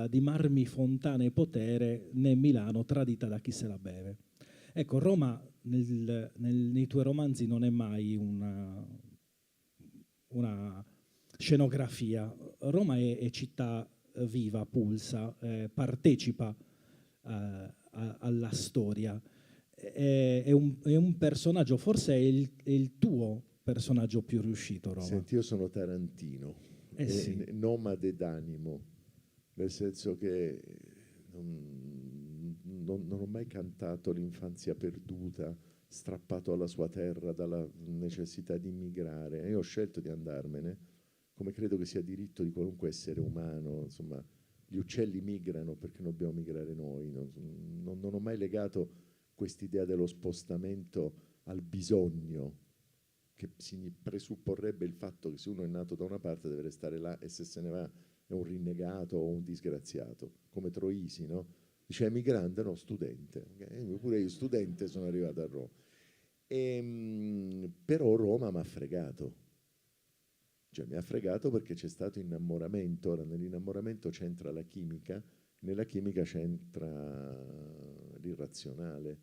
di marmi, fontane e potere, né Milano tradita da chi se la beve. Ecco, Roma nei tuoi romanzi non è mai una scenografia. Roma è città viva, pulsa, partecipa alla storia. È un personaggio, forse è il tuo personaggio più riuscito, Roma. Senti, io sono tarantino, Sì. nomade d'animo, nel senso che non ho mai cantato l'infanzia perduta, strappato alla sua terra dalla necessità di immigrare. Io ho scelto di andarmene, come credo che sia diritto di qualunque essere umano. Insomma, gli uccelli migrano perché non dobbiamo migrare noi. Non ho mai legato quest'idea dello spostamento al bisogno, che presupporrebbe il fatto che se uno è nato da una parte deve restare là, e se se ne va è un rinnegato o un disgraziato, come Troisi, no? Dice emigrante, no, studente. Okay? Pure io studente sono arrivato a Roma. Però Roma mi ha fregato. Cioè mi ha fregato perché c'è stato innamoramento. Ora nell'innamoramento c'entra la chimica, nella chimica c'entra l'irrazionale.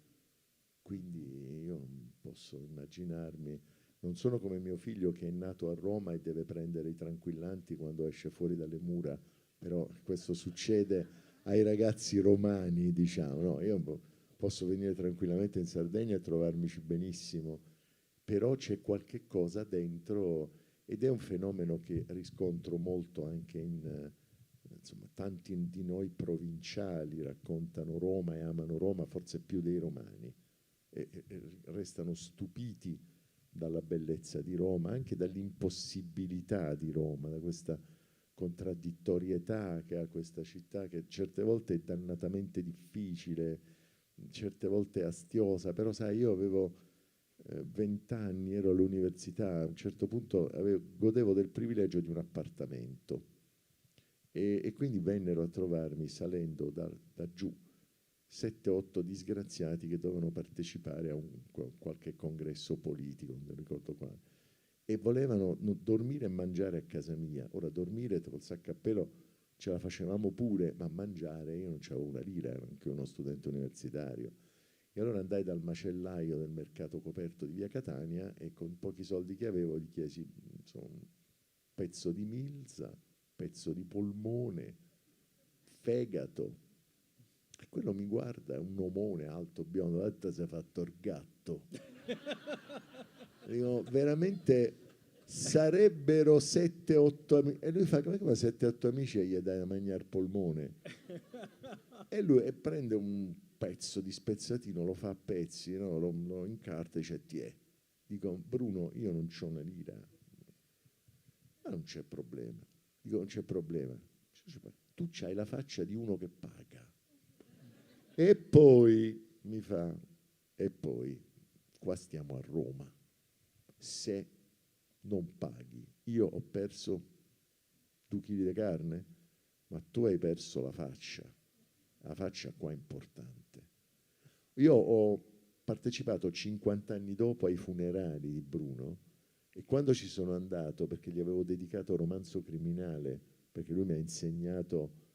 Quindi io non posso immaginarmi, non sono come mio figlio che è nato a Roma e deve prendere i tranquillanti quando esce fuori dalle mura, però questo succede ai ragazzi romani, diciamo. No, io posso venire tranquillamente in Sardegna e trovarmici benissimo, però c'è qualche cosa dentro, ed è un fenomeno che riscontro molto anche insomma, tanti di noi provinciali raccontano Roma e amano Roma forse più dei romani e restano stupiti dalla bellezza di Roma, anche dall'impossibilità di Roma, da questa contraddittorietà che ha questa città, che certe volte è dannatamente difficile, certe volte astiosa, però sai, io avevo 20 anni, ero all'università, a un certo punto godevo del privilegio di un appartamento e quindi vennero a trovarmi salendo da giù 7-8 disgraziati che dovevano partecipare a qualche congresso politico, non ricordo quale, e volevano dormire e mangiare a casa mia. Ora dormire col sacco a pelo ce la facevamo pure, ma mangiare io non c'avevo una lira, ero anche uno studente universitario. E allora andai dal macellaio del mercato coperto di via Catania e con pochi soldi che avevo gli chiesi insomma, un pezzo di milza, pezzo di polmone, fegato. E quello mi guarda, è un omone alto, biondo, l'altro si è fatto il gatto. Dico, veramente sarebbero 7-8 amici. E lui fa, come 7-8 amici e gli dai da mangiare polmone? E lui prende un pezzo di spezzatino, lo fa a pezzi, no? lo incarta e dice, tiè. Dico, Bruno, io non c'ho una lira. Ma non c'è problema. Dico, non c'è problema. Tu c'hai la faccia di uno che paga. E poi mi fa, e poi qua stiamo a Roma. Se non paghi, io ho perso 2 chili di carne, ma tu hai perso la faccia qua è importante. Io ho partecipato 50 anni dopo ai funerali di Bruno e quando ci sono andato, perché gli avevo dedicato Romanzo criminale, perché lui mi ha insegnato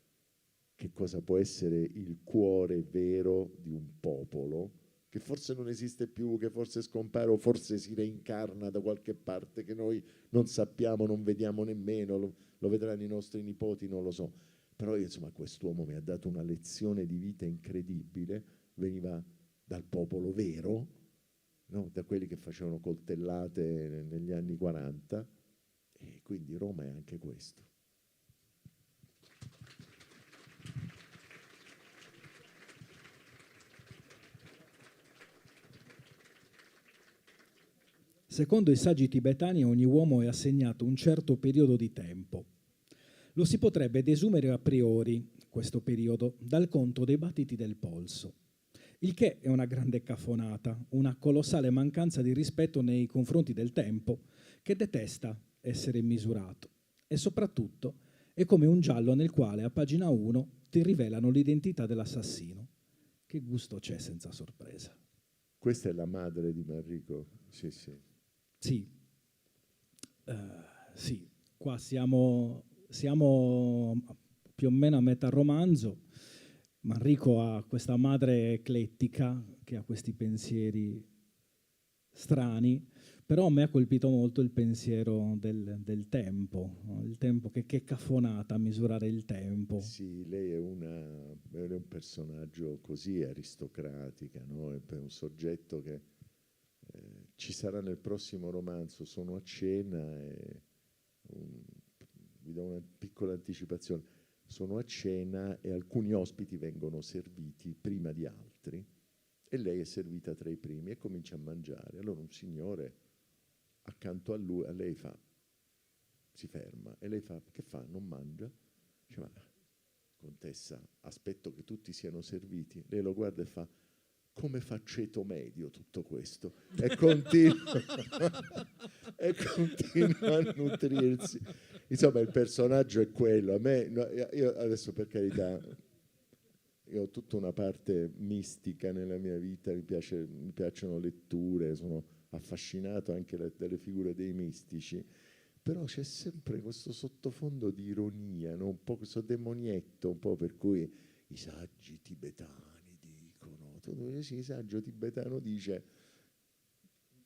che cosa può essere il cuore vero di un popolo, che forse non esiste più, che forse scompare o forse si reincarna da qualche parte che noi non sappiamo, non vediamo nemmeno, lo vedranno i nostri nipoti, non lo so. Però io, insomma, quest'uomo mi ha dato una lezione di vita incredibile, veniva dal popolo vero, no? Da quelli che facevano coltellate negli anni 40, e quindi Roma è anche questo. Secondo i saggi tibetani a ogni uomo è assegnato un certo periodo di tempo. Lo si potrebbe desumere a priori, questo periodo, dal conto dei battiti del polso, il che è una grande caffonata, una colossale mancanza di rispetto nei confronti del tempo, che detesta essere misurato. E soprattutto è come un giallo nel quale a pagina 1 ti rivelano l'identità dell'assassino. Che gusto c'è senza sorpresa? Questa è la madre di Manrico? Sì, sì. Sì, sì, qua siamo più o meno a metà romanzo. Manrico ha questa madre eclettica che ha questi pensieri strani, però a me ha colpito molto il pensiero del tempo, no? Il tempo, che caffonata misurare il tempo. Sì, lei è un personaggio così aristocratica, no? È un soggetto che ci sarà nel prossimo romanzo. Sono a cena e vi do una piccola anticipazione. Sono a cena e alcuni ospiti vengono serviti prima di altri e lei è servita tra i primi e comincia a mangiare. Allora un signore accanto a lui, a lei si ferma e lei fa, che fa? Non mangia? Dice, ma contessa, aspetto che tutti siano serviti. Lei lo guarda e fa, come fa ceto medio tutto questo? E continua a nutrirsi. Insomma, il personaggio è quello. A me, io adesso, per carità, io ho tutta una parte mistica nella mia vita, mi piacciono letture, sono affascinato anche dalle figure dei mistici, però c'è sempre questo sottofondo di ironia, no? Un po' questo demonietto, un po' per cui i saggi tibetani dicono, sì, il saggio tibetano dice,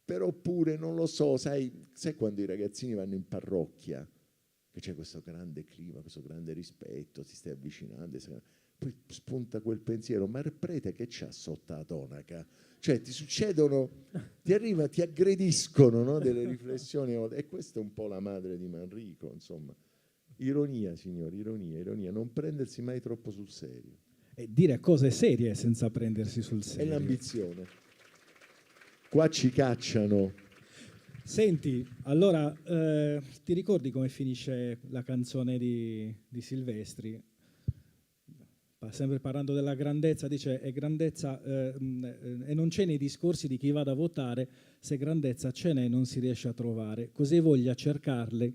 però pure non lo so, sai quando i ragazzini vanno in parrocchia, che c'è questo grande clima, questo grande rispetto, si stai avvicinando, poi spunta quel pensiero, ma il prete che c'ha sotto la tonaca? Cioè ti succedono, ti aggrediscono, no? Delle riflessioni, e questa è un po' la madre di Manrico, insomma. Ironia, signori, ironia, non prendersi mai troppo sul serio. E dire cose serie senza prendersi sul È serio. l'ambizione. Qua ci cacciano. Senti, allora, ti ricordi come finisce la canzone di Silvestri? Sempre parlando della grandezza, dice: è grandezza, e non c'è nei discorsi di chi vada a votare, se grandezza ce n'è non si riesce a trovare, così voglia cercarle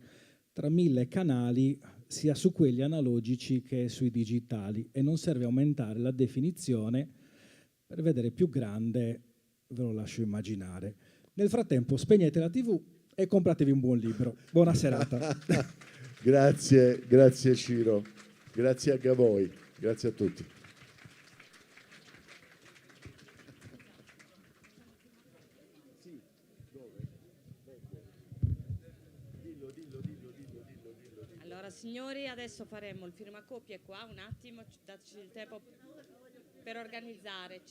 tra 1000 canali, sia su quelli analogici che sui digitali, e non serve aumentare la definizione per vedere più grande, ve lo lascio immaginare. Nel frattempo spegnete la TV e compratevi un buon libro. Buona serata. Grazie Ciro, grazie anche a voi, grazie a tutti. Allora signori, adesso faremo il firmacopie qua, un attimo, dateci il tempo per organizzare.